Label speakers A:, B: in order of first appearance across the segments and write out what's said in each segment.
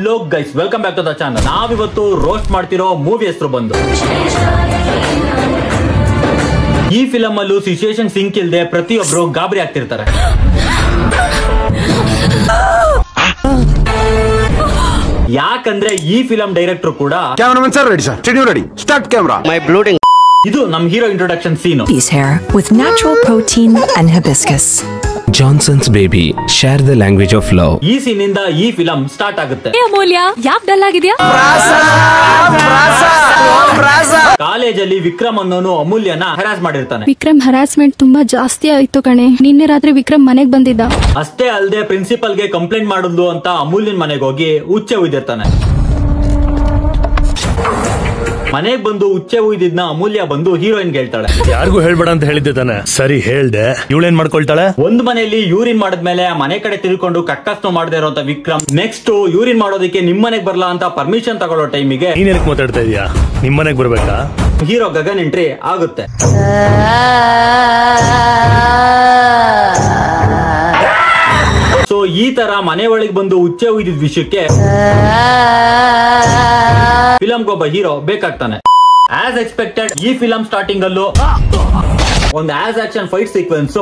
A: Hello guys, welcome back to the channel. ನಾವಿವತ್ತು roast ಮಾಡ್ತಿರೋ movie ಹೆಸರು ಬಂದು ಈ ಫಿಲಂ ಅಲ್ಲೂ ಸಿಚುಯೇಷನ್ ಸಿಂಕ್ ಇಲ್ದೆ ಪ್ರತಿಯೊಬ್ರು ಗಾಬರಿ ಆಗ್ತಿರ್ತಾರೆ. ಯಾಕಂದ್ರೆ ಈ ಫಿಲಂ ಡೈರೆಕ್ಟರ್ ಕೂಡ
B: cameraman sir ready sir, studio ready, start camera.
C: My blooding.
A: ಇದು ನಮ್ hero introduction scene.
D: His hair with natural protein and hibiscus.
E: Johnson's baby, share the language of love.
A: ಈ ಸೀನ್ ಇಂದ ಈ ಫಿಲಂ ಸ್ಟಾರ್ಟ್ ಆಗುತ್ತೆ.
F: ಅಮೂಲ್ಯ, ಯಾಕೆ dull ಆಗಿದ್ಯಾ?
A: ಕಾಲೇಜಲ್ಲಿ ವಿಕ್ರಮ್ ಅನ್ನೋನು ಅಮೂಲ್ಯನ ಹರಾಸ್ ಮಾಡಿರ್ತಾನೆ.
F: ವಿಕ್ರಮ್ ಹರಾಸ್ಮೆಂಟ್ ತುಂಬಾ ಜಾಸ್ತಿ ಆಯ್ತು ಕಣೆ. ನಿನ್ನೆ ರಾತ್ರಿ ವಿಕ್ರಮ್ ಮನೆಗ್ ಬಂದಿದ್ದ.
A: ಅಷ್ಟೇ ಅಲ್ಲದೆ ಪ್ರಿನ್ಸಿಪಲ್ಗೆ ಕಂಪ್ಲೇಂಟ್ ಮಾಡಿದ್ಲು ಅಂತ ಅಮೂಲ್ಯನ್ ಮನೆಗೆ ಹೋಗಿ ಉಚ್ಚೆ ಉಯ್ದಿರ್ತಾನೆ. ಮನೆಗ್ ಬಂದು ಉಚ್ಚೆ ಉಯ್ದಿದ್ನ ಅಮೂಲ್ಯ ಬಂದು ಹೀರೋಯಿನ್ ಹೇಳ್ತಾಳೆ,
G: ಯಾರಿಗೂ ಹೇಳ್ಬೇಡ ಅಂತ ಹೇಳಿದ್ದೆ ತಾನೆ. ಸರಿ ಹೇಳ್ದೆ, ಇವಳೇನ್ ಮಾಡ್ಕೊಳ್ತಾಳೆ?
A: ಒಂದ್ ಮನೆಯಲ್ಲಿ ಯೂರಿನ್ ಮಾಡಿದ್ಮೇಲೆ ಮನೆ ಕಡೆ ತಿಳ್ಕೊಂಡು ಕಕ್ಕಸ್ನು ಮಾಡದೇ ಇರೋಂತ ವಿಕ್ರಮ್ ನೆಕ್ಸ್ಟ್ ಯೂರಿನ್ ಮಾಡೋದಕ್ಕೆ ನಿಮ್ ಮನೆಗ್ ಬರ್ಲಾ ಅಂತ ಪರ್ಮಿಷನ್ ತಗೊಳ್ಳೋ ಟೈಮಿಗೆ
G: ನೀನ್ ಏನಕ್ಕೆ ಮಾತಾಡ್ತಾ ಇದೀಯಾ? ನಿಮ್ ಮನೆಗ್ ಬರ್ಬೇಕಾ?
A: ಹೀರೋ ಗಗನ್ ಎಂಟ್ರಿ ಆಗುತ್ತೆ. ಸೊ ಈ ತರ ಮನೆ ಒಳಗೆ ಬಂದು ಉಚ್ಚೆ ಉಯ್ದಿದ್ ವಿಷಯಕ್ಕೆ ಫಿಲಂಗೊಬ್ಬ ಹೀರೋ ಬೇಕಾಗ್ತಾನೆ. ಆಸ್ ಎಕ್ಸ್ಪೆಕ್ಟೆಡ್ ಈ ಫಿಲಂ ಸ್ಟಾರ್ಟಿಂಗ್ ಅಲ್ಲೂ ಒಂದು as action fight sequence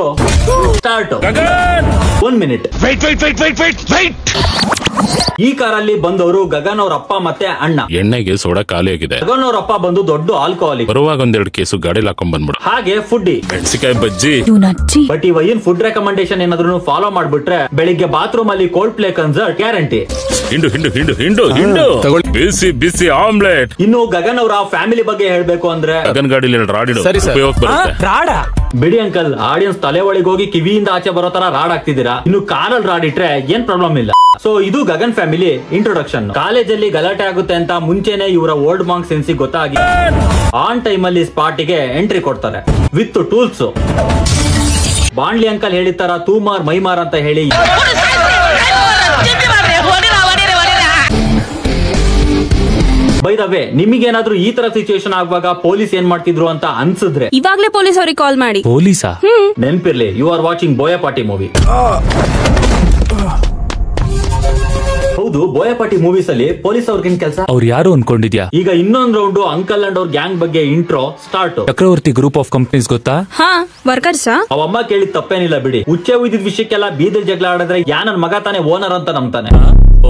A: start. 1 minute. ಈ ಕಾರಲ್ಲಿ ಬಂದವರು ಗಗನ್ ಅವ್ರ ಅಪ್ಪ ಮತ್ತೆ ಅಣ್ಣ.
H: ಎಣ್ಣೆಗೆ ಸೋಡಾ ಖಾಲಿ ಆಗಿದೆ.
A: ಗಗನ್ ಅವ್ರ ಅಪ್ಪ ಬಂದು ದೊಡ್ಡ ಆಲ್ಕೋಹಾಲಿಕ್.
H: ಬರುವಾಗ 2 ಕೇಸು ಗಾಡಿಲಿ ಹಾಕೊಂಡ್ ಬಂದ್ಬಿಡು.
A: ಹಾಗೆ ಫುಡ್ಡಿ,
H: ಮೆಣಸಿಕಾಯಿ ಬಜ್ಜಿ.
A: ಬಟ್ ಇನ್ ಫುಡ್ ರೆಕಮೆಂಡೇಶನ್ ಏನಾದ್ರು ಫಾಲೋ ಮಾಡ್ಬಿಟ್ರೆ ಬೆಳಿಗ್ಗೆ ಬಾತ್ರೂಮ್ ಅಲ್ಲಿ ಕೋಲ್ಡ್ ಪ್ಲೇ ಕನ್ಸರ್ಟ್ ಗ್ಯಾರಂಟಿ.
H: ಹಿಂಡು ಹಿಂಡು ಹಿಂಡು ಹಿಂಡು ಹಿಂಡು ಬಿಸಿ ಬಿಸಿ ಆಮ್ಲೆಟ್.
A: ಇನ್ನು ಗಗನ್ ಅವರ ಫ್ಯಾಮಿಲಿ ಬಗ್ಗೆ ಹೇಳ್ಬೇಕು ಅಂದ್ರೆ
H: ಗಗನ್ ಗಾಡಿಲಿ ರಾಡಿಡು ಉಪಯೋಗ ಬರುತ್ತೆ.
A: ಬಿಡಿ ಅಂಕಲ್, ಆಡಿಯನ್ಸ್ ತಲೆ ಒಳಗೆ ಹೋಗಿ ಕಿವಿಯಿಂದ ಆಚೆ ಬರೋ ತರ ರಾಡ್ ಆಗ್ತಿದ್ದೀರಾ. ಇನ್ನು ಕಾರಲ್ಲಿ ರಾಡಿಟ್ರೆ ಏನ್ ಪ್ರಾಬ್ಲಮ್ ಇಲ್ಲ. ಸೊ ಇದು ಗಗನ್ ಫ್ಯಾಮಿಲಿ ಇಂಟ್ರೊಡಕ್ಷನ್. ಕಾಲೇಜಲ್ಲಿ ಗಲಾಟೆ ಆಗುತ್ತೆ ಅಂತ ಮುಂಚೆನೆ ಇವರ ಓಲ್ಡ್ ಮಾಂಕ್ ಸೆನ್ಸಿ ಗೊತ್ತಾಗಿ ಆನ್ ಟೈಮ್ ಅಲ್ಲಿ ಸ್ಪಾಟಿಗೆ ಎಂಟ್ರಿ ಕೊಡ್ತಾರೆ ವಿತ್ ಟೂಲ್ಸ್. ಬಾಂಡ್ಲಿ ಅಂಕಲ್ ಹೇಳಿತಾರ ತೂಮಾರ್ ಮೈಮಾರ್ ಅಂತ ಹೇಳಿ ಬೈ ದ ವೇ, ನಿಮಗೇನಾದ್ರೂ ಈ ತರ ಸಿಚುವೇಶನ್ ಆಗುವಾಗ ಪೊಲೀಸ್ ಏನ್ ಮಾಡ್ತಿದ್ರು ಅಂತ ಅನ್ಸಿದ್ರೆ
F: ಇವಾಗ್ಲೇ ಪೊಲೀಸ್ ಅವ್ರಿಗೆ ಕಾಲ್ ಮಾಡಿ.
E: ಪೊಲೀಸಾ?
A: ನೆನ್ಪಿರ್ಲಿ, ಯು ಆರ್ ವಾಚಿಂಗ್ ಬೋಯಪಾಟಿ ಮೂವಿ. ಹೌದು, ಬೋಯಪಾಟಿ ಮೂವೀಸ್ ಅಲ್ಲಿ ಪೊಲೀಸ್ ಅವ್ರಿಗೇನ್ ಕೆಲಸ?
E: ಅವ್ರು ಯಾರು ಅನ್ಕೊಂಡಿದ್ಯಾ?
A: ಈಗ ಇನ್ನೊಂದ್ ರೌಂಡ್ ಅಂಕಲ್ ಅಂಡ್ ಅವ್ರ ಗ್ಯಾಂಗ್ ಬಗ್ಗೆ intro start.
E: Chakravarthy group of companies ಗೊತ್ತಾ?
F: ಹಾ, ವರ್ಕರ್ಸ್.
A: ಅವಮ್ಮ ಕೇಳಿದ್ ತಪ್ಪೇನಿಲ್ಲ ಬಿಡಿ. ಉಚ್ಚೆ ಉಯ್ದಿದ್ ವಿಷಯಕ್ಕೆಲ್ಲ ಬೀದಿಲ್ ಜಗಳ ಆಡಿದ್ರೆ ಯಾ ನನ್ ಮಗ ತಾನೆ ಓನರ್ ಅಂತ ನಂಬ್ತಾನೆ.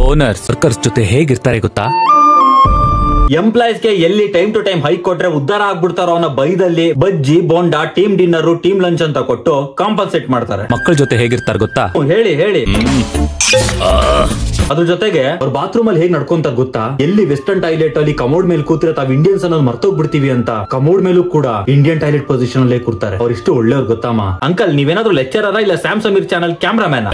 E: ಓನರ್ಸ್ ವರ್ಕರ್ಸ್ ಜೊತೆ ಹೇಗಿರ್ತಾರೆ ಗೊತ್ತಾ?
A: ಎಂಪ್ಲಾಯ್ಸ್ ಗೆ ಎಲ್ಲಿ ಟೈಮ್ ಟು ಟೈಮ್ ಹೈಕ್ ಕೊಟ್ರೆ ಉದ್ದಾರ ಆಗ್ಬಿಡ್ತಾರೋ ಅನ್ನೋ ಬೈದಲ್ಲಿ ಬಜ್ಜಿ ಬೋಂಡಾ, ಟೀಮ್ ಡಿನ್ನರ್, ಟೀಮ್ ಲಂಚ್ ಅಂತ ಕೊಟ್ಟು ಕಾಂಪನ್ಸೇಟ್ ಮಾಡ್ತಾರೆ.
E: ಮಕ್ಕಳ ಜೊತೆ ಹೇಗಿರ್ತಾರೆ ಗೊತ್ತಾ?
A: ಹೇಳಿ ಹೇಳಿ. ಅದ್ರ ಜೊತೆಗೆ ಅವ್ರ ಬಾತ್ರೂಮ್ ಅಲ್ಲಿ ಹೇಗ್ ನಡ್ಕೊಂತ ಗೊತ್ತಾ? ಎಲ್ಲಿ ವೆಸ್ಟರ್ನ್ ಟಾಯ್ಲೆಟ್ ಅಲ್ಲಿ ಕಮೋಡ್ ಮೇಲೆ ಕೂತ್ರೆ ತಾವ್ ಇಂಡಿಯನ್ಸ್ ಅನ್ನೋದು ಮರ್ತೋಗ್ಬಿಡ್ತೀವಿ ಅಂತ ಕಮೋಡ್ ಮೇಲೂ ಕೂಡ ಇಂಡಿಯನ್ ಟಾಯ್ಲೆಟ್ ಪೊಸಿಷನ್ ಅಲ್ಲೇ ಕೂರ್ತಾರೆ. ಅವ್ರು ಇಷ್ಟು ಒಳ್ಳೆಯವ್ರು ಗೊತ್ತಮ್ಮ. ಅಂಕಲ್, ನೀವೇನಾದ್ರೂ ಲೆಕ್ಚರರ ಇಲ್ಲ Sam Sameer channel cameraman?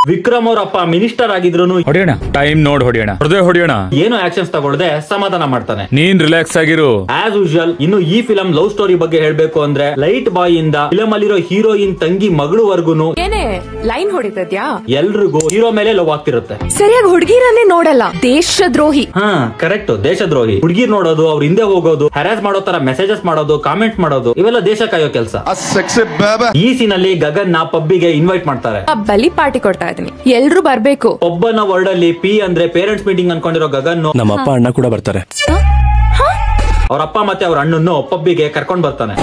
A: Vikram ಅವ್ರ ಅಪ್ಪ ಮಿನಿಸ್ಟರ್ ಆಗಿದ್ರು
E: ಹೊಡೆಯೋಣ, ಟೈಮ್ ನೋಡ್ ಹೊಡೆಯೋಣ, ಹೊಡೆಯೋಣ.
A: ಏನು ಆಕ್ಷನ್ಸ್ ತಗೊಳ್ಳದೆ ಸಮಾಧಾನ ಮಾಡ್ತಾನೆ.
E: ನೀನ್ ರಿಲ್ಯಾಕ್ಸ್ ಆಗಿರು.
A: As usual. ಇನ್ನು ಈ ಫಿಲಂ ಲವ್ ಸ್ಟೋರಿ ಬಗ್ಗೆ ಹೇಳ್ಬೇಕು ಅಂದ್ರೆ ಲೈಟ್ ಬಾಯ್ ಇಂದ ಫಿಲಂ ಅಲ್ಲಿರೋ ಹೀರೋಯಿನ್ ತಂಗಿ ಮಗಳವರೆಗೂ
F: ಏನೇ ಲೈನ್ ಹೊಡಿತದ್ಯಾ?
A: ಎಲ್ರಿಗೂ ಹೀರೋ ಮೇಲೆ ಲವ್ ಆಗ್ತಿರುತ್ತೆ.
F: ಸರಿಯಾಗಿ ಹುಡುಗಿರನ್ನೇ ನೋಡಲ್ಲ. ದೇಶದ್ರೋಹಿ.
A: ಹಾ, ಕರೆಕ್ಟ್, ದೇಶದ್ರೋಹಿ. ಹುಡುಗಿರ್ ನೋಡೋದು, ಅವ್ರ ಹಿಂದೆ ಹೋಗೋದು, ಹ್ಯಾರಾಸ್ ಮಾಡೋ ತರ ಮೆಸೇಜಸ್ ಮಾಡೋದು, ಕಾಮೆಂಟ್ ಮಾಡೋದು, ಇವೆಲ್ಲ ದೇಶ ಕಾಯೋ ಕೆಲಸ. ಈ ಸೀನ್ ಅಲ್ಲಿ ಗಗನ್ ನ ಪಬ್ಬಿಗೆ ಇನ್ವೈಟ್ ಮಾಡ್ತಾರೆ.
F: ಬಲಿ ಪಾರ್ಟಿ ಕೊಡ್ತಾ ಇದೀನಿ, ಎಲ್ರು ಬರ್ಬೇಕು.
A: ಒಬ್ಬನ ವರ್ಡ್ ಅಲ್ಲಿ ಪಿ ಅಂದ್ರೆ ಪೇರೆಂಟ್ಸ್ ಮೀಟಿಂಗ್ ಅನ್ಕೊಂಡಿರೋ ಗಗನ್
E: ನಮ್ಮ ಅಪ್ಪ ಅಣ್ಣ ಕೂಡ ಬರ್ತಾರೆ.
A: ಅವ್ರ ಅಪ್ಪ ಮತ್ತೆ ಅವ್ರ ಅಣ್ಣನ್ನು ಪಬ್ಬಿಗೆ ಕರ್ಕೊಂಡ್ ಬರ್ತಾನೆ.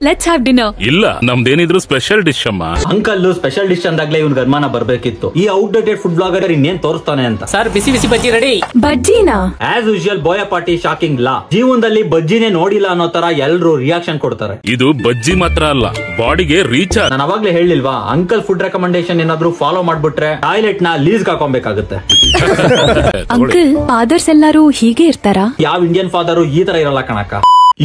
F: Let's have dinner.
H: ಇಲ್ಲ, ನಮ್ದೇನಿದ್ರು ಸ್ಪೆಷಲ್ ಡಿಶ್ ಅಮ್ಮ.
A: ಅಂಕಲ್ ಸ್ಪೆಷಲ್ ಡಿಶ್ ಅಂದಾಗ್ಲೇ ಇವ್ನ ಅನುಮಾನ ಬರ್ಬೇಕಿತ್ತು. ಈ ಔಟ್ಡೇಟೆಡ್ ಫುಡ್ ಬ್ಲಾಗರ್ ಇನ್ನೇನ್ ತೋರಿಸ್ತಾನೆ ಅಂತ.
E: ಸರ್, ಬಿಸಿ ಬಿಸಿ ಬಜ್ಜಿ ರೆಡಿ.
F: ಬಜ್ಜಿನಾ?
A: ಆಸ್ ಯೂಶುವಲ್ ಬೋಯಪಾಟಿ ಶಾಕಿಂಗ್ ಲಾ. ಜೀವನದಲ್ಲಿ ಬಜ್ಜಿನೇ ನೋಡಿಲ್ಲ ಅನ್ನೋ ತರ ಎಲ್ರು ರಿಯಾಕ್ಷನ್ ಕೊಡ್ತಾರೆ.
H: ಇದು ಬಜ್ಜಿ ಮಾತ್ರ ಅಲ್ಲ, ಬಾಡಿಗೆ ರೀಚ್.
A: ನಾನು ಅವಾಗ್ಲೇ ಹೇಳಿಲ್ವಾ, ಅಂಕಲ್ ಫುಡ್ ರೆಕಮೆಂಡೇಶನ್ ಏನಾದ್ರು ಫಾಲೋ ಮಾಡ್ಬಿಟ್ರೆ ಟಾಯ್ಲೆಟ್ ನ ಲೀಸ್ ಹಾಕೊಬೇಕಾಗುತ್ತೆ.
F: ಅಂಕಲ್, ಫಾದರ್ಸ್ ಎಲ್ಲಾರು ಹೀಗೆ ಇರ್ತಾರಾ?
A: ಯಾವ ಇಂಡಿಯನ್ ಫಾದರ್ ಈ ತರ ಇರಲ್ಲ ಕಣಕ್ಕ.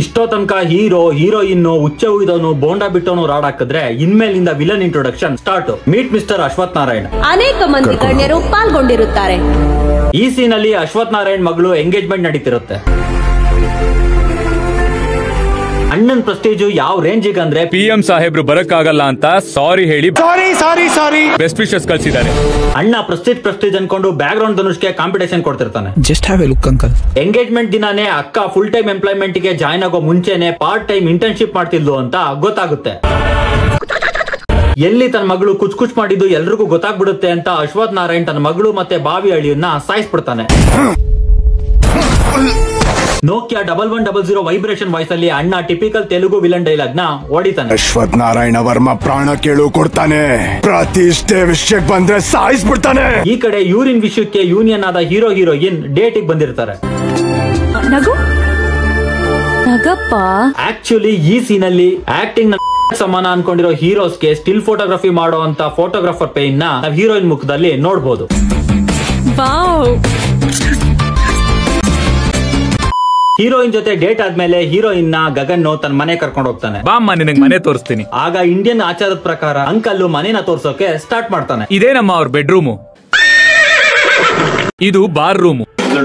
A: ಇಷ್ಟೋ ತನಕ ಹೀರೋ, ಹೀರೋಯಿನ್, ಉಚ್ಚೆ ಉಯ್ದವನು, ಬೋಂಡಾ ಬಿಟ್ಟವನು ರಾಡ್ ಹಾಕಿದ್ರೆ ಇನ್ಮೇಲಿಂದ villain introduction start. Meet mister Ashwath Narayan.
I: ಅನೇಕ ಮಂದಿ ಗಣ್ಯರು ಪಾಲ್ಗೊಂಡಿರುತ್ತಾರೆ.
A: ಈ ಸೀನ್ ಅಲ್ಲಿ ಅಶ್ವಥ್ ನಾರಾಯಣ್ ಮಗಳು ಎಂಗೇಜ್ಮೆಂಟ್ ನಡೀತಿರುತ್ತೆ. ಅಣ್ಣನ್ ಪ್ರೆಸ್ಟೀಜ್ ಯಾವ ರೇಂಜಿಗೆ ಅಂದ್ರೆ
E: PM ಸಾಹೇಬ್ರು ಬರಕ್ಕಾಗಲ್ಲ ಅಂತ ಸಾರಿ ಹೇಳಿ ಬೆಸ್ಟ್ ವಿಶಸ್ ಕಳ್ಸಿದ್ದಾರೆ.
A: ಅಣ್ಣ ಪ್ರೆಸ್ಟೀಜ್ ಅನ್ಕೊಂಡು ಬ್ಯಾಕ್ ಗ್ರೌಂಡ್ ಧನುಷ್ಗೆ ಕಾಂಪಿಟೇಷನ್ ಕೊಡ್ತಿರ್ತಾನೆ.
E: Just have a look uncle.
A: Engagement ದಿನಾನೇ ಅಕ್ಕ ಫುಲ್ ಟೈಮ್ ಎಂಪ್ಲಾಯ್ಮೆಂಟ್ ಗೆ ಜಾಯ್ನ್ ಆಗೋ ಮುಂಚೆನೆ ಪಾರ್ಟ್ ಟೈಮ್ ಇಂಟರ್ನ್ಶಿಪ್ ಮಾಡ್ತಿದ್ಲು ಅಂತ ಗೊತ್ತಾಗುತ್ತೆ. ಎಲ್ಲಿ ತನ್ನ ಮಗಳು ಕುಚ್ ಮಾಡಿದ್ದು ಎಲ್ರಿಗೂ ಗೊತ್ತಾಗ್ಬಿಡುತ್ತೆ ಅಂತ ಅಶ್ವಥ್ ನಾರಾಯಣ್ ತನ್ನ ಮಗಳು ಮತ್ತೆ ಬಾವಿ ಅಳಿಯನ್ನ ಸಾಯಿಸ್ಬಿಡ್ತಾನೆ. ನೋಕಿಯಾ 1100 ವೈಬ್ರೇಷನ್ ವಾಯ್ಸ್ ಅಲ್ಲಿ ಅಣ್ಣ ಟಿಪಿಕಲ್ ತೆಲುಗು ವಿಲನ್ ಡೈಲಾಗ್ ನ ಹೊಡಿತಾನೆ.
B: ಅಶ್ವಥ್ ನಾರಾಯಣ ವರ್ಮ ಪ್ರಾಣ ಕೇಳು ಕೊಡ್ತಾನೆ, ಪ್ರತಿಷ್ಠೆ ವಿಷಯಕ್ಕೆ ಬಂದ್ರೆ ಸಾಯಿಸ್ಬಿಡ್ತಾನೆ.
A: ಈ ಕಡೆ ಯೂರಿನ್ ವಿಷಯಕ್ಕೆ ಯೂನಿಯನ್ ಆದ ಹೀರೋ ಹೀರೋಯಿನ್ ಡೇಟಿಗೆ ಬಂದಿರ್ತಾರೆ.
F: ನಗಪ್ಪ
A: ಆಕ್ಚುಲಿ ಈ ಸೀನ್ ಅಲ್ಲಿ ಆಕ್ಟಿಂಗ್ ಸಮಾನ ಅನ್ಕೊಂಡಿರೋ ಹೀರೋಸ್ಗೆ ಸ್ಟಿಲ್ ಫೋಟೋಗ್ರಫಿ ಮಾಡೋ ಅಂತ ಫೋಟೋಗ್ರಾಫರ್ ಪೇನ್ ನ ನಾವು ಹೀರೋಯಿನ್ ಮುಖದಲ್ಲಿ ನೋಡಬಹುದು. ಹೀರೋಯಿನ್ ಜೊತೆ ಡೇಟ್ ಆದ್ಮೇಲೆ ಹೀರೋಯಿನ್ ನ ಗಗನ್ ತನ್ನ ಮನೆ ಕರ್ಕೊಂಡು ಹೋಗ್ತಾನೆ.
E: ಬಾಮ್ಮ ನಿನಗೆ ಮನೆ ತೋರಿಸ್ತೀನಿ.
A: ಆಗ ಇಂಡಿಯನ್ ಆಚಾರದ ಪ್ರಕಾರ ಅಂಕಲ್ ಮನೆನ ತೋರ್ಸೋಕೆ ಸ್ಟಾರ್ಟ್ ಮಾಡ್ತಾನೆ.
E: ಇದೇನಮ್ಮ ಅವ್ರ ಬೆಡ್ರೂಮು, ಇದು ಬಾರ್ ರೂಮು,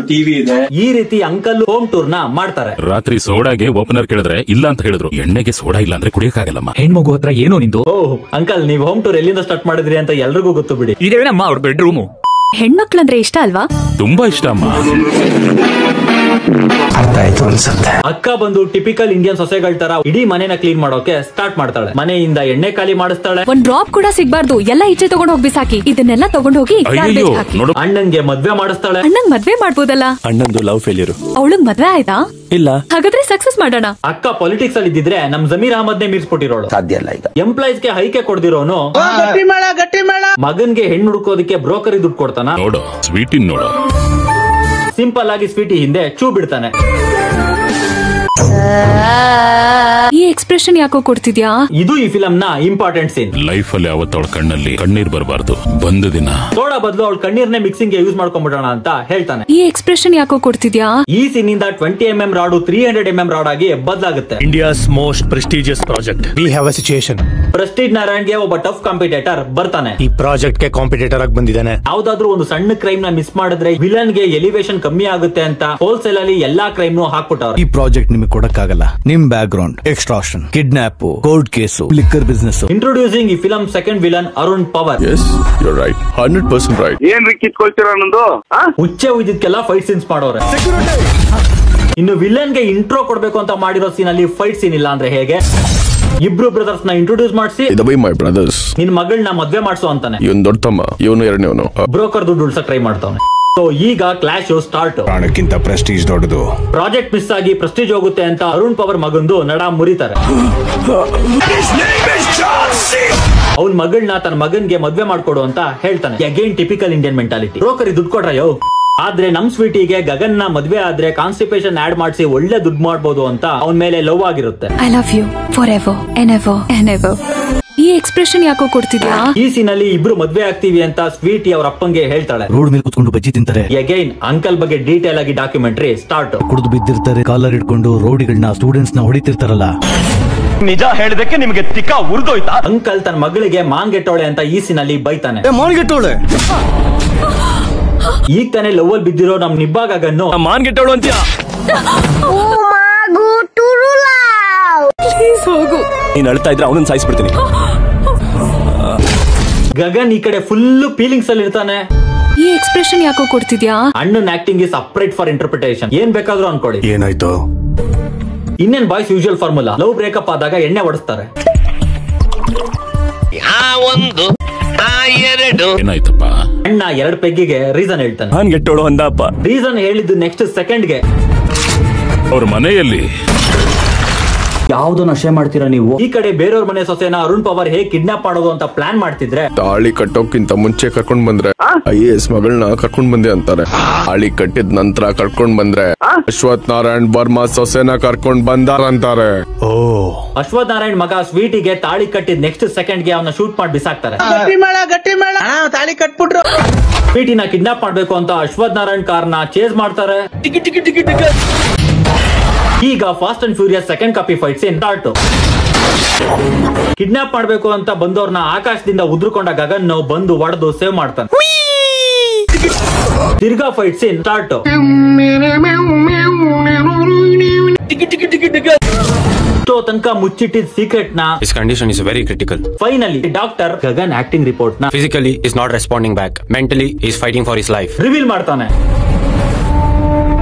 A: ಟಿವಿ ಇದೆ. ಈ ರೀತಿ ಅಂಕಲ್ ಹೋಮ್ ಟೂರ್ ನ ಮಾಡ್ತಾರೆ.
H: ರಾತ್ರಿ ಸೋಡಾಗೆ ಓಪನರ್ ಕೇಳಿದ್ರೆ ಇಲ್ಲ ಅಂತ ಹೇಳಿದ್ರು. ಎಣ್ಣೆಗೆ ಸೋಡಾ ಇಲ್ಲ ಅಂದ್ರೆ ಕುಡಿಯಕ್ಕಾಗಲ್ಲಮ್ಮ.
E: ಹೆಣ್ಮಗು ಹತ್ರ ಏನೋ ನಿಂದು.
A: ಓಹ್ ಅಂಕಲ್, ನೀವು ಹೋಮ್ ಟೂರ್ ಎಲ್ಲಿಂದ ಸ್ಟಾರ್ಟ್ ಮಾಡಿದ್ರಿ ಅಂತ ಎಲ್ರಿಗೂ ಗೊತ್ತು ಬಿಡಿ.
E: ಇದೇನಮ್ಮ ಅವ್ರ ಬೆಡ್ರೂಮು.
F: ಹೆಣ್ಮಕ್ಳಂದ್ರೆ ಇಷ್ಟ ಅಲ್ವಾ?
H: ತುಂಬಾ ಇಷ್ಟ ಅಮ್ಮ.
A: ಅಕ್ಕ ಬಂದು ಟಿಪಿಕಲ್ ಇಂಡಿಯನ್ ಸೊಸೆಗಳ ತರ ಇಡೀ ಮನೆನ ಕ್ಲೀನ್ ಮಾಡೋಕೆ ಸ್ಟಾರ್ಟ್ ಮಾಡ್ತಾಳೆ. ಮನೆಯಿಂದ ಎಣ್ಣೆ ಖಾಲಿ ಮಾಡಿಸ್ತಾಳೆ.
F: ಒಂದ್ ಡ್ರಾಪ್ ಕೂಡ ಸಿಗ್ಬಾರ್ದು, ಎಲ್ಲ ಈಚೆ ತಗೊಂಡ್ ಹೋಗಿ ಬಿಸಾಕಿ. ಇದನ್ನೆಲ್ಲ ತಗೊಂಡ್ ಹೋಗಿ
H: ಅಯ್ಯೋ ನೋಡು.
A: ಅಣ್ಣನ್ಗೆ ಮದ್ವೆ ಮಾಡಿಸ್ತಾಳೆ.
F: ಅಣ್ಣಂಗ್ ಮದ್ವೆ ಮಾಡ್ಬೋದಲ್ಲ?
G: ಅಣ್ಣಂದು ಲವ್ ಫೇಲ್ಯೂರ್.
F: ಅವಳಗ್ ಮದ್ವೆ ಆಯ್ತಾ?
G: ಇಲ್ಲ.
F: ಹಾಗಾದ್ರೆ ಸಕ್ಸಸ್ ಮಾಡೋಣ.
A: ಅಕ್ಕ ಪಾಲಿಟಿಕ್ಸ್ ಅಲ್ಲಿ ಇದ್ದಿದ್ರೆ ನಮ್ ಜಮೀರ್ ಅಹಮದ್ನೇ ಮೀರ್ಸ್ಬಿಟ್ಟಿರೋಳು.
B: ಸಾಧ್ಯ ಇಲ್ಲ ಈಗ.
A: ಎಂಪ್ಲಾಯ್ಸ್ ಗೆ ಹೈಕೆ ಕೊಡ್ದಿರೋನು ಮಗನ್ಗೆ ಹೆಣ್ಣು ಹುಡುಕೋದಕ್ಕೆ ಬ್ರೋಕರ್ ದುಡ್ಡು ಕೊಡ್ತಾನ.
H: ನೋಡು ಸ್ವೀಟಿನ್ ನೋಡು.
A: ಸಿಂಪಲ್ ಆಗಿ ಸ್ವೀಟಿ ಹಿಂದೆ ಚೂ ಬಿಡ್ತಾನೆ.
F: ಈ ಎಕ್ಸ್ಪ್ರೆಷನ್ ಯಾಕೋ ಕೊಡ್ತಿದ್ಯಾ?
A: ಇದು ಈ ಫಿಲಂ ನ ಇಂಪಾರ್ಟೆಂಟ್ ಸೀನ್.
H: ಲೈಫ್ ಅಲ್ಲಿ ಅವತ್ತವಳ ಕಣ್ಣಲ್ಲಿ ಕಣ್ಣೀರ್ ಬರಬಾರ್ದು. ಬಂದ ದಿನ
A: ಸೋಡಾ ಬದಲು ಅವಳ ಕಣ್ಣೀರ್ನೇ ಮಿಕ್ಸಿಂಗ್ ಗೆ ಯೂಸ್ ಮಾಡ್ಕೊಂಡ್ಬಿಡೋಣ ಅಂತ ಹೇಳ್ತಾನೆ.
F: ಈ ಎಕ್ಸ್ಪ್ರೆಷನ್ ಯಾಕೋ ಕೊಡ್ತಿದ್ಯಾ?
A: ಈ ಸೀನ್ ಇಂದ 20 mm ರಾಡು 300 mm ರಾಡ್ ಆಗಿ ಬದಲಾಗುತ್ತೆ.
G: India's most prestigious project. We have a situation.
A: Prestige Narayan ಗೆ ಒಬ್ಬ ಟಫ್ ಕಾಂಪಿಟೇಟರ್ ಬರ್ತಾನೆ.
G: ಈ ಪ್ರಾಜೆಕ್ಟ್ ಗೆ ಕಾಂಪಿಟೇಟರ್ ಆಗಿ ಬಂದಿದ್ದಾನೆ.
A: ಯಾವ್ದಾದ್ರು ಒಂದು ಸಣ್ಣ ಕ್ರೈಮ್ ನ ಮಿಸ್ ಮಾಡಿದ್ರೆ ವಿಲನ್ ಗೆ ಎಲಿವೇಶನ್ ಕಮ್ಮಿ ಆಗುತ್ತೆ ಅಂತ ಹೋಲ್ಸೇಲ್ ಅಲ್ಲಿ ಎಲ್ಲಾ ಕ್ರೈಮ್ ಹಾಕ್ಬಿಟ್ಟವ್ರೆ.
C: ಈ ಪ್ರಾಜೆಕ್ಟ್ ನಿಮಗೆ ಕೊಡಕ್ಕಾಗಲ್ಲ. ನಿಮ್ background, extraction, kidnap, court case, liquor business.
A: Introducing ಈ film second villain Arun Pawar.
B: You're right. 100% right.
J: ಏನ್ ಕಿತ್ಕೊಳ್ತೀರ ಅನ್ನೋದು
A: ಹುಚ್ಚೆ ಉಯ್ದಿದ್ಕೆಲ್ಲ ಫೈಟ್ ಸೀನ್ಸ್ ಮಾಡೋರೆ. ಇನ್ನು ವಿಲನ್ ಗೆ ಇಂಟ್ರೋ ಕೊಡ್ಬೇಕು ಅಂತ ಮಾಡಿರೋ ಸೀನ್ ಅಲ್ಲಿ ಫೈಟ್ ಸೀನ್ ಇಲ್ಲ ಅಂದ್ರೆ ಹೇಗೆ? ಇಬ್ರು ಬ್ರದರ್ಸ್ ನ ಇಂಟ್ರೊಡ್ಯೂಸ್ ಮಾಡಿಸಿ
B: ಮೈ ಬ್ರದರ್ಸ್
A: ನಿನ್ ಮಗಳನ್ನ ಮದ್ವೆ ಮಾಡ್ಸೋ ಅಂತಾನೆ.
B: ಇವನ್ ದೊಡ್ಡ ತಮ್ಮ, ಇವನು ಎರಡನೇವನು.
A: ಬ್ರೋಕರ್ ದುಡ್ಡು ಉಳ್ಸಕ್ ಟ್ರೈ ಮಾಡ್ತಾವನೆ. ಸೊ ಈಗ ಕ್ಲಾಶ್ ಸ್ಟಾರ್ಟ್.
B: ಪ್ರಾಣಕ್ಕಿಂತ ಪ್ರೆಸ್ಟೀಜ್ ದೊಡ್ಡದು.
A: ಪ್ರಾಜೆಕ್ಟ್ ಮಿಸ್ ಆಗಿ ಪ್ರೆಸ್ಟೀಜ್ ಹೋಗುತ್ತೆ ಅಂತ ಅರುಣ್ ಪವರ್ ಮಗಂದು ನಡ ಮುರಿತಾರೆ. ಅವ್ನ ಮಗಳನ್ನ ತನ್ನ ಮಗನ್ಗೆ ಮದ್ವೆ ಮಾಡ್ಕೊಡು ಅಂತ ಹೇಳ್ತಾನೆ. Again typical Indian mentality. Broker ದುಡ್ಡು ಕೊಡ್ರಯೋ. ಆದ್ರೆ ನಮ್ ಸ್ವೀಟಿಗೆ ಗಗನ್ ನ ಮದ್ವೆ ಆದ್ರೆ ಕಾನ್ಸ್ಟಿಪೇಷನ್ ಆಡ್ ಮಾಡಿಸಿ ಒಳ್ಳೆ ದುಡ್ಡು ಮಾಡ್ಬೋದು ಅಂತ ಅವನ ಮೇಲೆ ಲವ್ ಆಗಿರುತ್ತೆ.
F: I love you forever and ever and ever. ಈ ಎಕ್ಸ್ಪ್ರೆಷನ್ ಯಾಕೋ ಕೊಡ್ತಿದ್ಯಾ?
A: ಈ ಸೀನ್ ಅಲ್ಲಿ ಇಬ್ರು ಮದ್ವೆ ಆಗ್ತೀವಿ ಅಂತ ಸ್ವೀಟಿ ಅವ್ರ ಅಪ್ಪಂಗೆ ಹೇಳ್ತಾಳೆ.
C: ರೋಡ್ ಮೇಲೆ ಕುತ್ಕೊಂಡು ಬಜ್ಜಿ ತಿಂತಾರೆ.
A: ಅಗೈನ್ ಅಂಕಲ್ ಬಗ್ಗೆ ಡೀಟೇಲ್ ಆಗಿ ಡಾಕ್ಯುಮೆಂಟರಿ ಸ್ಟಾರ್ಟ್.
C: ಕುಡಿದು ಬಿದ್ದಿರ್ತಾರೆ, ಕಾಲರ್ ಇಟ್ಕೊಂಡು ರೋಡಿಗಳನ್ನ ಸ್ಟೂಡೆಂಟ್ಸ್ ನ ಹೊಡಿತಿರ್ತಾರಲ್ಲ.
J: ನಿಜ ಹೇಳಿದಕ್ಕೆ ನಿಮ್ಗೆ ತಿಕ್ಕ ಉರ್ದೋಯ್ತಾ?
A: ಅಂಕಲ್ ತನ್ನ ಮಗಳಿಗೆ ಮಾನ್ಗೆಟ್ಟೋಳೆ ಅಂತ ಈ ಸೀನ್ ಅಲ್ಲಿ ಬೈತಾನೆ.
C: ಮಾನ್ಗೆಟ್ಟೋಳೆ.
A: ಈಗ ತಾನೇ ಲವ್ ಅಲ್ಲಿ ಬಿದ್ದಿರೋ ನಮ್ ನಿಬ್ಬಾಗನ್ನು
E: ಮಾನ್ಗೆಟ್ಟೋಳು ಅಂತೀಯ?
F: ಹೋಗು.
G: ನೀನ್ ಅಳ್ತಾ ಇದ್ರೆ ಅವನನ್ನ ಸಾಯಿಸ್ಬಿಡ್ತೀನಿ.
A: ಗಗನ್ ಈ ಕಡೆ ಫುಲ್ ಫೀಲಿಂಗ್ಸ್ ಅಲ್ಲಿ ಇರ್ತಾನೆ.
F: ಈ ಎಕ್ಸ್ಪ್ರೆಷನ್ ಯಾಕೋ ಕೊಡ್ತಿದ್ಯಾ?
A: ಅಣ್ಣನ್ acting is separate for interpretation. ಏನ್ ಬೇಕಾದ್ರೂ ಅನ್ಕೊಳ್ಳಿ.
B: ಏನಾಯ್ತು?
A: ಇನ್ನೇನ್ boys usual formula. Love breakup ಆದಾಗ ಎಣ್ಣೆ ಹೊಡಿಸ್ತಾರೆ.
H: ಏನಾಯ್ತಪ್ಪ?
A: ಅಣ್ಣ 2 ಪೆಗ್ಗಿಗೆ ರೀಸನ್ ಹೇಳ್ತಾನೆ.
G: ಮಾನ್ಗೆಟ್ಟೋಳು ಅಂದಪ್ಪ.
A: ರೀಸನ್ ಹೇಳಿದ್ದು ನೆಕ್ಸ್ಟ್ ಸೆಕೆಂಡ್ಗೆ.
H: ಅವ್ರ ಮನೆಯಲ್ಲಿ
A: ಯಾವ್ದು ನಶೆ ಮಾಡ್ತೀರಾ ನೀವು? ಈ ಕಡೆ ಬೇರೆಯವ್ರ ಮನೆ ಸೊಸೆನ ಅರುಣ್ ಪವರ್ ಹೇಗ್ ಕಿಡ್ನಾಪ್ ಮಾಡೋದು ಅಂತ ಪ್ಲಾನ್ ಮಾಡ್ತಿದ್ರೆ,
B: ತಾಳಿ ಕಟ್ಟೋಕ್ಕಿಂತ ಮುಂಚೆ ಕರ್ಕೊಂಡ್ ಬಂದ್ರೆ IAS ಮಗಳನ್ನ ಕರ್ಕೊಂಡ್ ಬಂದೆ ಅಂತಾರೆ. ತಾಳಿ ಕಟ್ಟಿದ ನಂತರ ಕರ್ಕೊಂಡ್ ಬಂದ್ರೆ ಅಶ್ವಥ್ ನಾರಾಯಣ್ ಬರ್ಮಾ ಸೊಸೆನ ಕರ್ಕೊಂಡ್ ಬಂದಾರಂತಾರೆ.
G: ಓ,
A: ಅಶ್ವಥ್ ನಾರಾಯಣ್ ಮಗ ಸ್ವೀಟಿಗೆ ತಾಳಿ ಕಟ್ಟಿದ್ ನೆಕ್ಸ್ಟ್ ಸೆಕೆಂಡ್ಗೆ ಅವನ ಶೂಟ್ ಮಾಡಿ ಬಿಸಾಕ್ತಾರೆ.
J: ತಾಳಿ ಕಟ್ಬಿಟ್ರು.
A: ಸ್ವೀಟಿನ ಕಿಡ್ನಾಪ್ ಮಾಡ್ಬೇಕು ಅಂತ ಅಶ್ವಥ್ ನಾರಾಯಣ್ ಕಾರ್ನ ಚೇಸ್ ಮಾಡ್ತಾರೆ. ಈಗ fast and furious second copy fight scene start. Kidnap ಮಾಡ್ಬೇಕು ಅಂತ ಬಂದವ್ರನ್ನ ಆಕಾಶದಿಂದ ಉದ್ರಕೊಂಡ ಗಗನ್ ಬಂದು ಒಡೆದು ಸೇವ್ ಮಾಡ್ತಾನೆ. ತಿರ್ಗಾ ಫೈಟ್ ಸೀನ್ ಸ್ಟಾರ್ಟ್. ತನಕ ಮುಚ್ಚಿಟ್ಟಿದ್ದ ಸೀಕ್ರೆಟ್ ನ
K: His condition is very critical.
A: Finally doctor Gagan acting report ನ
K: Physically is not responding back. Mentally he is fighting for his life.
A: Reveal ಮಾಡ್ತಾನೆ.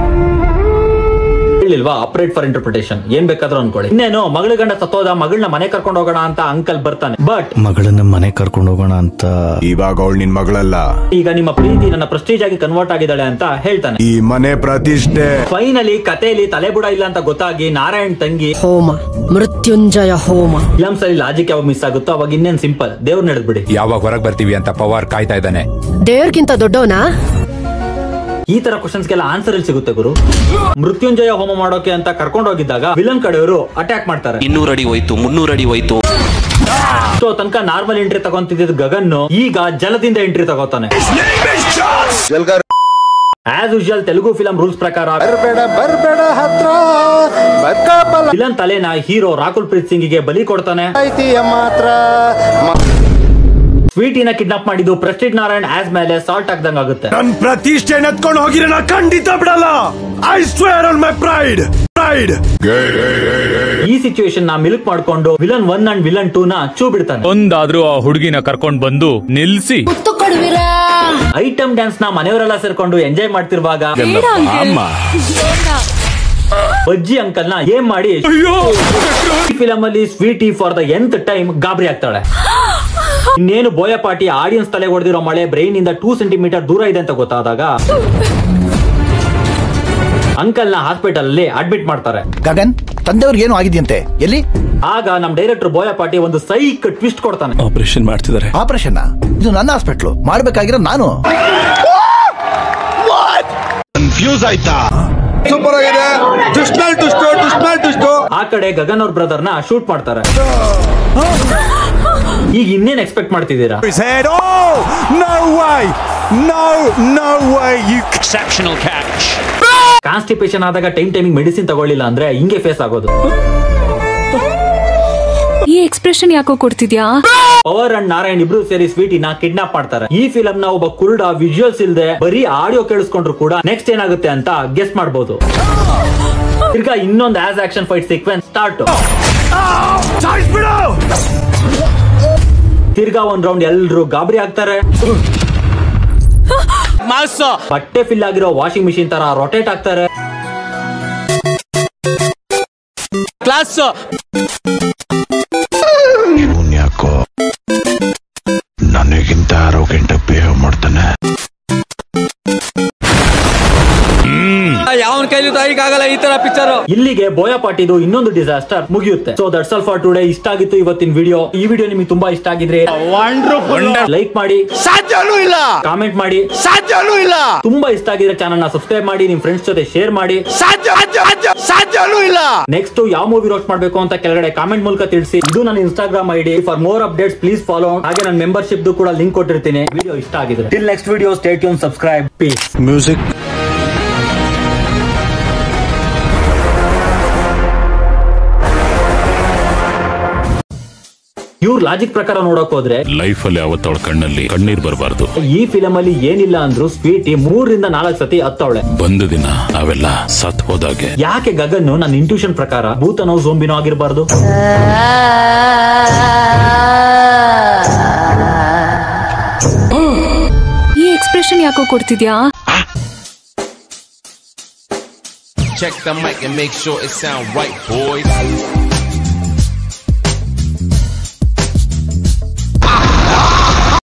A: ಗೊತ್ತಿರ್ಲಿಲ್ವಾ ಅಪರೇಟ್ ಫಾರ್ ಇಂಟರ್ಪ್ರಿಟೇಷನ್ ಏನ್ ಬೇಕಾದ್ರೂ ಅನ್ಕೊಳ್ಳಿ. ಇನ್ನೇನು ಮಗಳ ಗಂಡ ಸತ್ತೋದ, ಮಗಳನ್ನ ಮನೆ ಕರ್ಕೊಂಡು ಹೋಗೋಣ ಅಂತ ಅಂಕಲ್ ಬರ್ತಾನೆ. ಬಟ್
C: ಮಗಳನ್ನ ಮನೆ ಕರ್ಕೊಂಡು ಹೋಗೋಣ ಅಂತ
L: ಇವಾಗ ಅವಳು ನಿನ್ ಮಗಳಲ್ಲ,
A: ಈಗ ನಿಮ್ಮ ಪ್ರೀತಿ ನನ್ನ ಪ್ರೆಸ್ಟೀಜ್ ಆಗಿ ಕನ್ವರ್ಟ್ ಆಗಿದ್ದಾಳೆ ಅಂತ ಹೇಳ್ತಾನೆ.
L: ಈ ಮನೆ ಪ್ರತಿಷ್ಠೆ.
A: ಫೈನಲಿ ಕಥೆಯಲ್ಲಿ ತಲೆಬುಡ ಇಲ್ಲ ಅಂತ ಗೊತ್ತಾಗಿ ನಾರಾಯಣ್ ತಂಗಿ
I: ಹೋಮ, ಮೃತ್ಯುಂಜಯ ಹೋಮ.
A: ಫಿಲಮ್ಸ್ ಅಲ್ಲಿ ಲಾಜಿಕ್ ಯಾವಾಗ ಮಿಸ್ ಆಗುತ್ತೋ ಅವಾಗ ಇನ್ನೇನ್ ಸಿಂಪಲ್, ದೇವ್ರ ನಡೆದ್ಬಿಡಿ.
E: ಯಾವಾಗ ಹೊರಗ್ ಬರ್ತೀವಿ ಅಂತ ಪವಾರ್ ಕಾಯ್ತಾ ಇದ್ದಾನೆ.
I: ದೇವ್ರಗಿಂತ ದೊಡ್ಡವನಾ?
A: ಈ ತರ ಕ್ವಶನ್ಸ್ಗೆಲ್ಲ ಆನ್ಸರ್ ಎಲ್ಲಿ ಸಿಗುತ್ತೆ ಗುರು? ಮೃತ್ಯುಂಜಯ ಹೋಮ ಮಾಡೋಕೆ ಅಂತ ಕರ್ಕೊಂಡು ಹೋಗಿದ್ದಾಗ ವಿಲನ್ ಕಡೆಯವರು ಅಟ್ಯಾಕ್ ಮಾಡ್ತಾರೆ.
M: 200 ಅಡಿ ಹೋಯ್ತು, 300 ಅಡಿ ಹೋಯ್ತು.
A: ಸೊ ತನಕ ನಾರ್ಮಲ್ ಎಂಟ್ರಿ ತಗೊಂತಿದ್ದ ಗಗನ್ ಈಗ ಜಲದಿಂದ ಎಂಟ್ರಿ ತಗೋತಾನೆ. As usual Telugu film rules ಪ್ರಕಾರ ವಿಲನ್ ತಲೆನ ಹೀರೋ ರಾಕುಲ್ ಪ್ರೀತ್ ಸಿಂಗ್ ಗೆ ಬಲಿ ಕೊಡ್ತಾನೆ. ಸ್ವೀಟಿನ ಕಿಡ್ನಾಪ್ ಮಾಡಿದ್ದು ಪ್ರೆಸ್ಟೀಜ್ ನಾರಾಯಣ್ ಆಸ್ ಮೇಲೆ ಸಾಲ್ಟ್ ಹಾಕ್ದಂಗ ಆಗುತ್ತೆ.
L: ನನ್ ಪ್ರತಿಷ್ಠೆ ಎತ್ಕೊಂಡು ಹೋಗಿರ ನಾ ಖಂಡಿತ ಬಿಡಲ್ಲ. I square on my pride.
A: ಈ ಸಿಚುವೇಶನ್ ನ ಮಿಲ್ಕ್ ಮಾಡ್ಕೊಂಡು ವಿಲನ್ 1 ಅಂಡ್ ವಿಲನ್ 2 ನ ಚೂ ಬಿಡ್ತಾನೆ.
E: ಒಂದಾದ್ರೂ ಆ ಹುಡುಗಿನ ಕರ್ಕೊಂಡ್ ಬಂದು ನಿಲ್ಸಿ
A: ಐಟಮ್ ಡ್ಯಾನ್ಸ್ ನ ಮನೆಯವರೆಲ್ಲ ಸೇರ್ಕೊಂಡು ಎಂಜಾಯ್ ಮಾಡ್ತಿರುವಾಗ ಬಜ್ಜಿ ಅಂಕಲ್ ನ ಏನ್ ಮಾಡಿ ಈ ಫಿಲಂ ಅಲ್ಲಿ Sweety for the nth time ಗಾಬರಿ ಆಗ್ತಾಳೆ. ಇನ್ನೇನು ಬೋಯಪಾಟಿ ಆಡಿಯನ್ಸ್ ತಲೆ ಹೊಡೆದಿರೋ ಮಳೆ ಬ್ರೈನ್ ಇಂದ 2 ಸೆಂಟಿಮೀಟರ್ ದೂರ ಇದೆ ಅಂತ ಗೊತ್ತಾದಾಗ ಅಂಕಲ್ ನ ಹಾಸ್ಪಿಟಲ್ ಅಲ್ಲಿ ಅಡ್ಮಿಟ್ ಮಾಡ್ತಾರೆ.
C: ಗಗನ್, ತಂದೆಯವ್ರಿಗೆ ಏನು ಆಗಿದೆಯಂತೆ, ಎಲ್ಲಿ?
A: ಆಗ ನಮ್ ಡೈರೆಕ್ಟರ್ ಬೋಯಪಾಟಿ ಒಂದು ಸೈಕ್ ಟ್ವಿಸ್ಟ್ ಕೊಡ್ತಾನೆ.
L: ಆಪರೇಷನ್ ಮಾಡ್ತಿದ್ದಾರೆ.
C: ಆಪರೇಷನ್? ಇದು ನನ್ನ ಹಾಸ್ಪಿಟ್ಲು, ಮಾಡ್ಬೇಕಾಗಿರೋ ನಾನು.
L: ಕನ್ಫ್ಯೂಸ್ ಆಯ್ತಾ? ಸೂಪರ್ ಆಗಿದೆ.
A: ಆ ಕಡೆ ಗಗನ್ ಅವ್ರ ಬ್ರದರ್ ನ ಶೂಟ್ ಮಾಡ್ತಾರೆ. ಈಗ ಇನ್ನೇನ್ ಎಕ್ಸ್ಪೆಕ್ಟ್ ಮಾಡ್ತಿದ್ದೀರಾ? ಕಾನ್ಸ್ಟಿಪೇಷನ್ ಆದಾಗ ಟೈಮಿಂಗ್ ಮೆಡಿಸಿನ್ ತಗೊಳ್ಳಿಲ್ಲ ಅಂದ್ರೆ ಹಿಂಗೆ ಫೇಸ್ ಆಗೋದು.
F: ಈ ಎಕ್ಸ್ಪ್ರೆಷನ್ ಯಾಕೋ ಕೊಡ್ತಿದ್ಯಾ?
A: ಪವರ್ ಅಂಡ್ ನಾರಾಯಣ್ ಇಬ್ರು ಸೇರಿ ಸ್ವೀಟಿನ ಕಿಡ್ನಾಪ್ ಮಾಡ್ತಾರೆ. ಈ ಫಿಲಂ ನ ಒಬ್ಬ ಕುರುಡ ವಿಜುವಲ್ಸ್ ಇಲ್ದೆ ಬರೀ ಆಡಿಯೋ ಕೇಳಿಸ್ಕೊಂಡ್ರು ಕೂಡ ನೆಕ್ಸ್ಟ್ ಏನಾಗುತ್ತೆ ಅಂತ ಗೆಸ್ ಮಾಡಬಹುದು. ಈಗ ಇನ್ನೊಂದು as action fight sequence start. ತಿರ್ಗಾ ಒಂದ್ ರೌಂಡ್ ಎಲ್ರು ಗಾಬರಿ ಆಗ್ತಾರೆ. ಬಟ್ಟೆ ಫಿಲ್ ಆಗಿರೋ ವಾಷಿಂಗ್ ಮಿಷಿನ್ ತರ ರೊಟೇಟ್ ಆಗ್ತಾರೆ.
J: ಕ್ಲಾಸ್
L: ಯಾಕೋ ನನಗಿಂತ ಆರೋಗ್ಯ ಬಿಹೇವ್ ಮಾಡ್ತಾನೆ.
J: ಯಾವನ್ ಕೈಲಿ ತಾಯಿಗಾಗಲ್ಲ ಈ ತರ ಪಿಕ್ಚರ್.
A: ಇಲ್ಲಿಗೆ ಬೋಯಪಾಟಿದು ಇನ್ನೊಂದು ಡಿಸಾಸ್ಟರ್ ಮುಗಿಯುತ್ತೆ. So that's all for today. ಇಷ್ಟ ಆಗಿತ್ತು ಇವತ್ತಿನ ವಿಡಿಯೋ. ಈ ವಿಡಿಯೋ ನಿಮಗೆ ತುಂಬಾ ಇಷ್ಟ ಆಗಿದ್ರೆ ಲೈಕ್ ಮಾಡಿ,
L: ಸಾಧ್ಯನೂ ಇಲ್ಲ
A: ಕಾಮೆಂಟ್ ಮಾಡಿ,
L: ಸಾಧ್ಯನೂ ಇಲ್ಲ.
A: ತುಂಬಾ ಇಷ್ಟ ಆಗಿದ್ರೆ ಚಾನಲ್ ನ ಸಬ್ಸ್ಕ್ರೈಬ್ ಮಾಡಿ, ನಿಮ್ ಫ್ರೆಂಡ್ಸ್ ಜೊತೆ ಶೇರ್ ಮಾಡಿ.
L: ಸಾಧ್ಯನೂ ಇಲ್ಲ.
A: ನೆಕ್ಸ್ಟ್ ಯಾವ ಮೂವಿ ರೋಸ್ಟ್ ಮಾಡ್ಬೇಕು ಅಂತ ಕೆಳಗಡೆ ಕಾಮೆಂಟ್ ಮೂಲಕ ತಿಳಿಸಿ. ಇದು ನನ್ನ Instagram ID. For more updates please follow. ಹಾಗೆ ನನ್ನ ಮೆಂಬರ್ಶಿಪ್ ಕೂಡ ಲಿಂಕ್ ಕೊಟ್ಟಿರ್ತೀನಿ. ವಿಡಿಯೋ ಇಷ್ಟ ಆಗಿದ್ರೆ till next video stay tune, subscribe, peace.
L: Music
A: ಇವ್ರ ಲಾಜಿಕ್ ಪ್ರಕಾರ ನೋಡಕ್ ಹೋದ್ರೆ
H: ಲೈಫ್ ಅಲ್ಲಿ ಅವತ್ತವಳ ಕಣ್ಣಲ್ಲಿ ಕಣ್ಣೀರ್ ಬರಬಾರ್ದು.
A: ಈ ಫಿಲಂ ಅಲ್ಲಿ ಏನಿಲ್ಲ ಅಂದ್ರು ಸ್ವೀಟಿ 3 ರಿಂದ 4 ಸತಿ ಹತ್ತವಳೆ.
H: ಬಂದ ದಿನ ನಾವೆಲ್ಲ ಸತ್ ಹೋದಾಗೆ.
A: ಯಾಕೆ ಗಗನ್ ನನ್ನ ಇಂಟ್ಯೂಷನ್ ಪ್ರಕಾರ ಭೂತನೋ ಝೋಂಬಿನೋ ಆಗಿರಬಾರ್ದು?
F: ಈ ಎಕ್ಸ್ಪ್ರೆಷನ್ ಯಾಕೋ ಕೊಡ್ತಿದ್ಯಾ?
N: Check the mic and make sure it sound right, boys.